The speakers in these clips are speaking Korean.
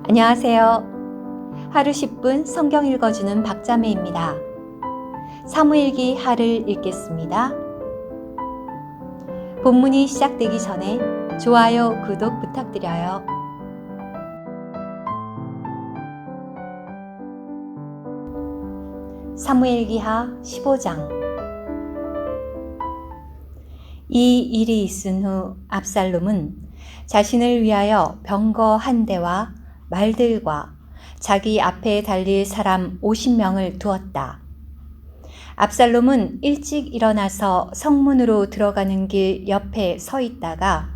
안녕하세요. 하루 10분 성경 읽어주는 박자매입니다. 사무엘기 하를 읽겠습니다. 본문이 시작되기 전에 좋아요, 구독 부탁드려요. 사무엘기하 15장. 이 일이 있은 후 압살롬은 자신을 위하여 병거 한 대와 말들과 자기 앞에 달릴 사람 50명을 두었다. 압살롬은 일찍 일어나서 성문으로 들어가는 길 옆에 서 있다가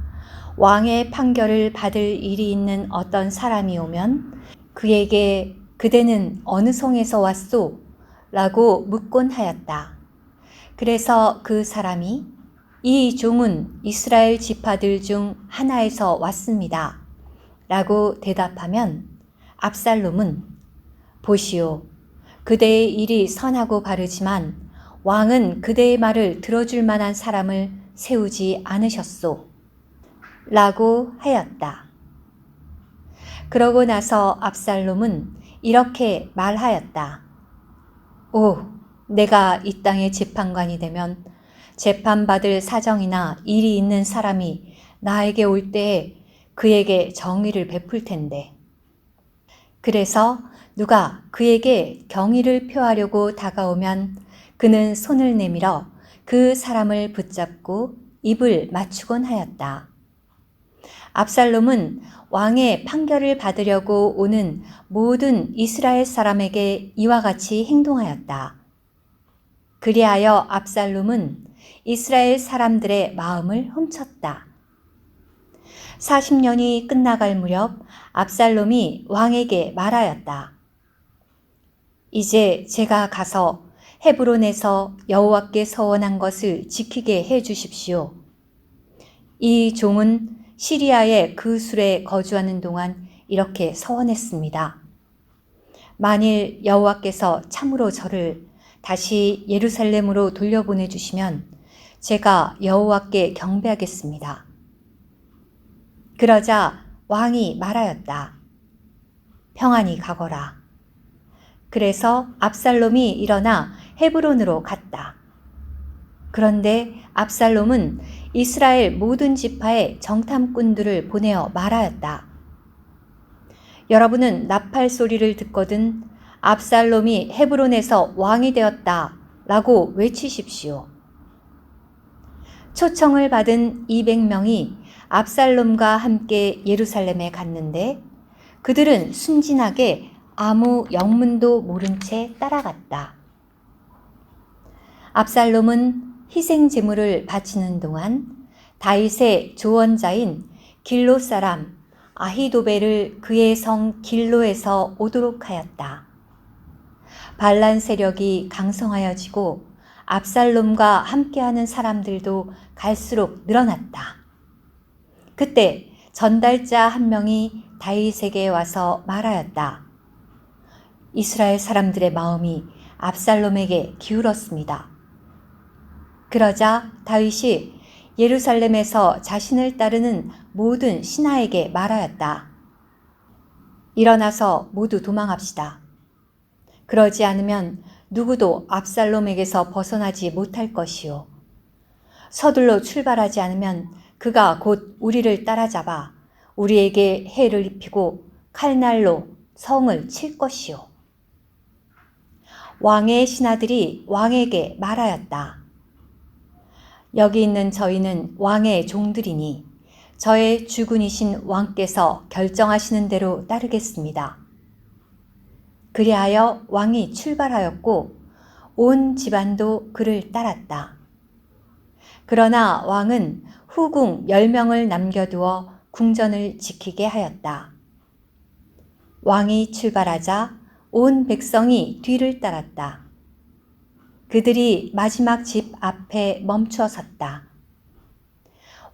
왕의 판결을 받을 일이 있는 어떤 사람이 오면 그에게 그대는 어느 성에서 왔소? 라고 묻곤 하였다. 그래서 그 사람이 이 종은 이스라엘 지파들 중 하나에서 왔습니다. 라고 대답하면 압살롬은 보시오, 그대의 일이 선하고 바르지만 왕은 그대의 말을 들어줄 만한 사람을 세우지 않으셨소. 라고 하였다. 그러고 나서 압살롬은 이렇게 말하였다. 오, 내가 이 땅의 재판관이 되면 재판받을 사정이나 일이 있는 사람이 나에게 올 때에 그에게 정의를 베풀 텐데. 그래서 누가 그에게 경의를 표하려고 다가오면 그는 손을 내밀어 그 사람을 붙잡고 입을 맞추곤 하였다. 압살롬은 왕의 판결을 받으려고 오는 모든 이스라엘 사람에게 이와 같이 행동하였다. 그리하여 압살롬은 이스라엘 사람들의 마음을 훔쳤다. 40년이 끝나갈 무렵 압살롬이 왕에게 말하였다. 이제 제가 가서 헤브론에서 여호와께 서원한 것을 지키게 해 주십시오. 이 종은 시리아의 그 술에 거주하는 동안 이렇게 서원했습니다. 만일 여호와께서 참으로 저를 다시 예루살렘으로 돌려보내 주시면 제가 여호와께 경배하겠습니다. 그러자 왕이 말하였다. 평안히 가거라. 그래서 압살롬이 일어나 헤브론으로 갔다. 그런데 압살롬은 이스라엘 모든 지파에 정탐꾼들을 보내어 말하였다. 여러분은 나팔 소리를 듣거든 압살롬이 헤브론에서 왕이 되었다 라고 외치십시오. 초청을 받은 200명이 압살롬과 함께 예루살렘에 갔는데 그들은 순진하게 아무 영문도 모른 채 따라갔다. 압살롬은 희생 제물을 바치는 동안 다윗의 조언자인 길로 사람 아히도벨을 그의 성 길로에서 오도록 하였다. 반란 세력이 강성하여지고 압살롬과 함께하는 사람들도 갈수록 늘어났다. 그때 전달자 한 명이 다윗에게 와서 말하였다. 이스라엘 사람들의 마음이 압살롬에게 기울었습니다. 그러자 다윗이 예루살렘에서 자신을 따르는 모든 신하에게 말하였다. 일어나서 모두 도망합시다. 그러지 않으면 누구도 압살롬에게서 벗어나지 못할 것이요. 서둘러 출발하지 않으면 그가 곧 우리를 따라잡아 우리에게 해를 입히고 칼날로 성을 칠 것이요. 왕의 신하들이 왕에게 말하였다. 여기 있는 저희는 왕의 종들이니 저의 주군이신 왕께서 결정하시는 대로 따르겠습니다. 그리하여 왕이 출발하였고 온 집안도 그를 따랐다. 그러나 왕은 후궁 10명을 남겨두어 궁전을 지키게 하였다. 왕이 출발하자 온 백성이 뒤를 따랐다. 그들이 마지막 집 앞에 멈추어 섰다.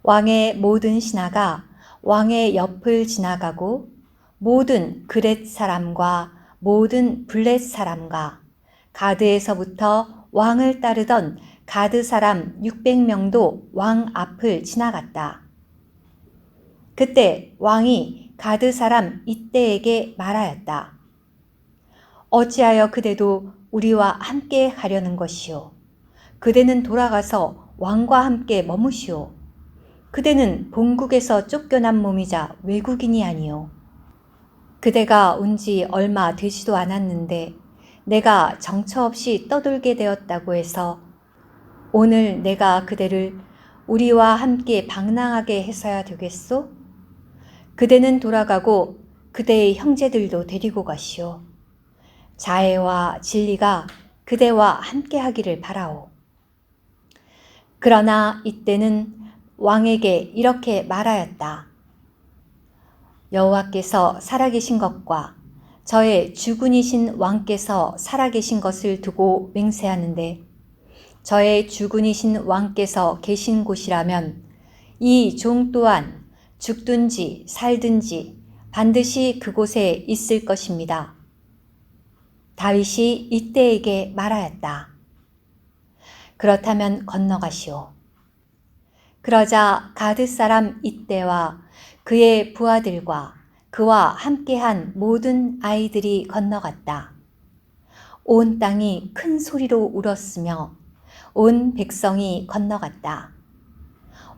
왕의 모든 신하가 왕의 옆을 지나가고 모든 그렛 사람과 모든 블렛 사람과 가드에서부터 왕을 따르던 가드 사람 600명도 왕 앞을 지나갔다. 그때 왕이 가드 사람 이때에게 말하였다. 어찌하여 그대도 우리와 함께 가려는 것이요? 그대는 돌아가서 왕과 함께 머무시오. 그대는 본국에서 쫓겨난 몸이자 외국인이 아니오. 그대가 온 지 얼마 되지도 않았는데 내가 정처 없이 떠돌게 되었다고 해서 오늘 내가 그대를 우리와 함께 방랑하게 해서야 되겠소? 그대는 돌아가고 그대의 형제들도 데리고 가시오. 자애와 진리가 그대와 함께 하기를 바라오. 그러나 이때는 왕에게 이렇게 말하였다. 여호와께서 살아계신 것과 저의 주군이신 왕께서 살아계신 것을 두고 맹세하는데 저의 주군이신 왕께서 계신 곳이라면 이 종 또한 죽든지 살든지 반드시 그곳에 있을 것입니다. 다윗이 이때에게 말하였다. 그렇다면 건너가시오. 그러자 가드 사람 이때와 그의 부하들과 그와 함께한 모든 아이들이 건너갔다. 온 땅이 큰 소리로 울었으며 온 백성이 건너갔다.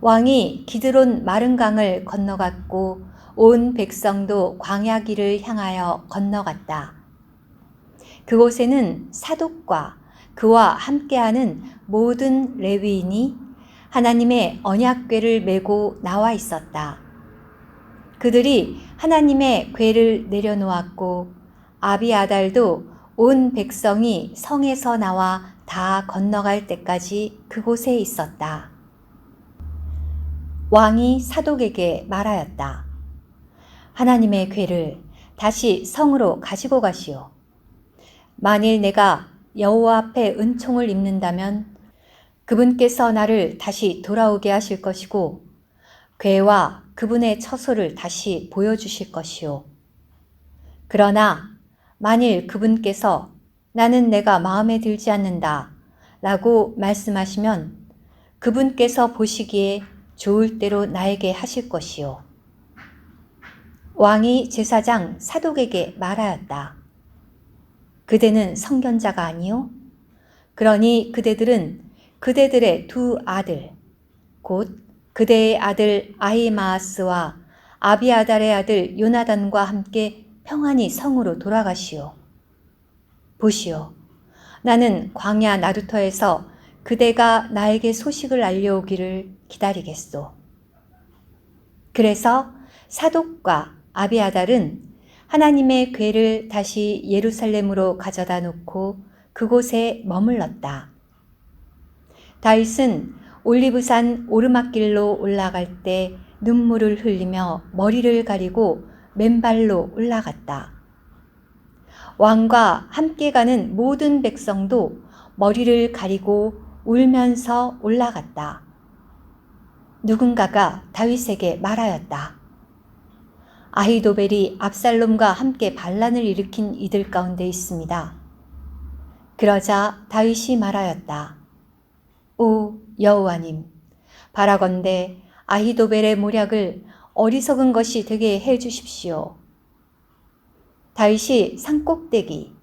왕이 기드론 마른 강을 건너갔고 온 백성도 광야길을 향하여 건너갔다. 그곳에는 사독과 그와 함께하는 모든 레위인이 하나님의 언약궤를 메고 나와 있었다. 그들이 하나님의 궤를 내려놓았고 아비아달도 온 백성이 성에서 나와 다 건너갈 때까지 그곳에 있었다. 왕이 사독에게 말하였다. 하나님의 궤를 다시 성으로 가지고 가시오. 만일 내가 여호와 앞에 은총을 입는다면 그분께서 나를 다시 돌아오게 하실 것이고 궤와 그분의 처소를 다시 보여주실 것이오. 그러나 만일 그분께서 나는 내가 마음에 들지 않는다 라고 말씀하시면 그분께서 보시기에 좋을 대로 나에게 하실 것이오. 왕이 제사장 사독에게 말하였다. 그대는 선견자가 아니오? 그러니 그대들은 그대들의 두 아들, 곧 그대의 아들 아히마아스와 아비아달의 아들 요나단과 함께 평안히 성으로 돌아가시오. 보시오. 나는 광야 나루터에서 그대가 나에게 소식을 알려오기를 기다리겠소. 그래서 사독과 아비아달은 하나님의 궤를 다시 예루살렘으로 가져다 놓고 그곳에 머물렀다. 다윗은 올리브산 오르막길로 올라갈 때 눈물을 흘리며 머리를 가리고 맨발로 올라갔다. 왕과 함께 가는 모든 백성도 머리를 가리고 울면서 올라갔다. 누군가가 다윗에게 말하였다. 아히도벨이 압살롬과 함께 반란을 일으킨 이들 가운데 있습니다. 그러자 다윗이 말하였다. 오 여호와님, 바라건대 아히도벨의 모략을 어리석은 것이 되게 해 주십시오. 다윗이 산꼭대기,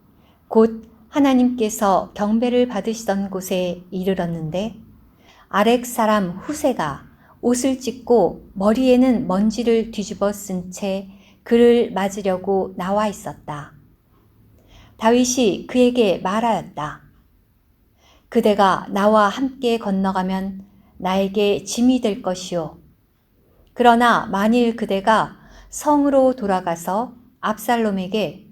곧 하나님께서 경배를 받으시던 곳에 이르렀는데 아렉 사람 후세가 옷을 찢고 머리에는 먼지를 뒤집어 쓴 채 그를 맞으려고 나와 있었다. 다윗이 그에게 말하였다. 그대가 나와 함께 건너가면 나에게 짐이 될 것이요. 그러나 만일 그대가 성으로 돌아가서 압살롬에게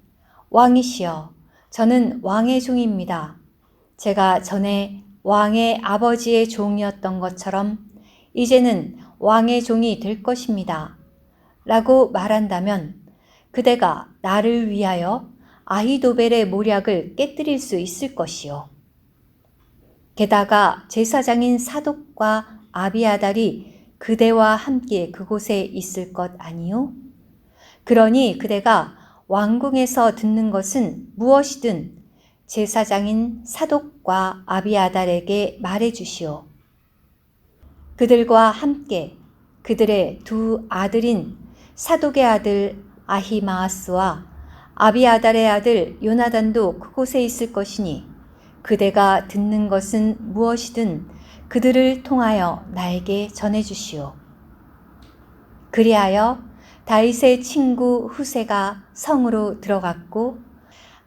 왕이시여, 저는 왕의 종입니다. 제가 전에 왕의 아버지의 종이었던 것처럼 이제는 왕의 종이 될 것입니다. 라고 말한다면 그대가 나를 위하여 아히도벨의 모략을 깨뜨릴 수 있을 것이요. 게다가 제사장인 사독과 아비아달이 그대와 함께 그곳에 있을 것 아니요? 그러니 그대가 왕궁에서 듣는 것은 무엇이든 제사장인 사독과 아비아달에게 말해 주시오. 그들과 함께 그들의 두 아들인 사독의 아들 아히마아스와 아비아달의 아들 요나단도 그곳에 있을 것이니 그대가 듣는 것은 무엇이든 그들을 통하여 나에게 전해주시오. 그리하여 다윗의 친구 후세가 성으로 들어갔고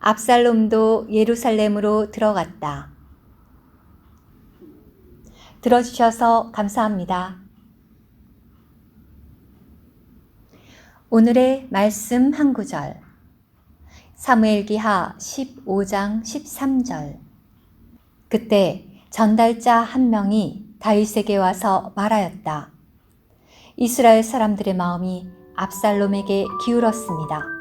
압살롬도 예루살렘으로 들어갔다. 들어주셔서 감사합니다. 오늘의 말씀 한 구절. 사무엘기하 15장 13절. 그때 전달자 한 명이 다윗에게 와서 말하였다. 이스라엘 사람들의 마음이 압살롬에게 기울었습니다.